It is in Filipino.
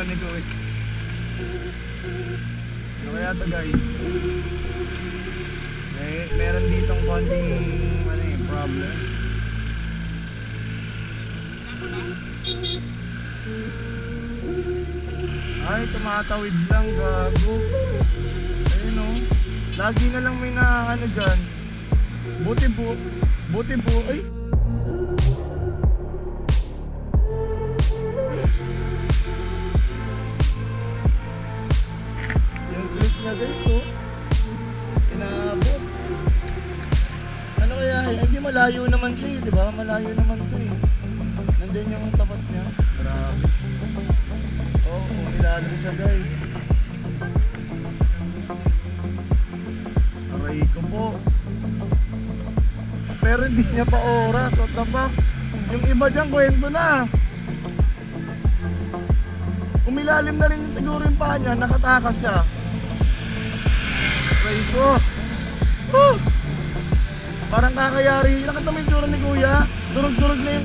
ni Kuya. Ano kaya to guys? Meron ditong konting problem. Ay, tumatawid lang, gago. Ayun o. Lagi na lang may naano dyan. Buti po, ay. Yung clip niya guys, oh. Inaabot. Ano kaya, hindi malayo naman siya eh, di ba? Malayo naman to eh. Nandun yung tapat niya. Grabe. Oo, ilalim siya guys. Aray ko po. Pero hindi niya pa oras. What the fuck? Yung iba dyan, kwento na. Umilalim na rin siguro yung paa niya. Nakatakas siya. Aray ko. Parang kakayari. Nakita mo yung tsura ni Kuya? Durog-durog na yung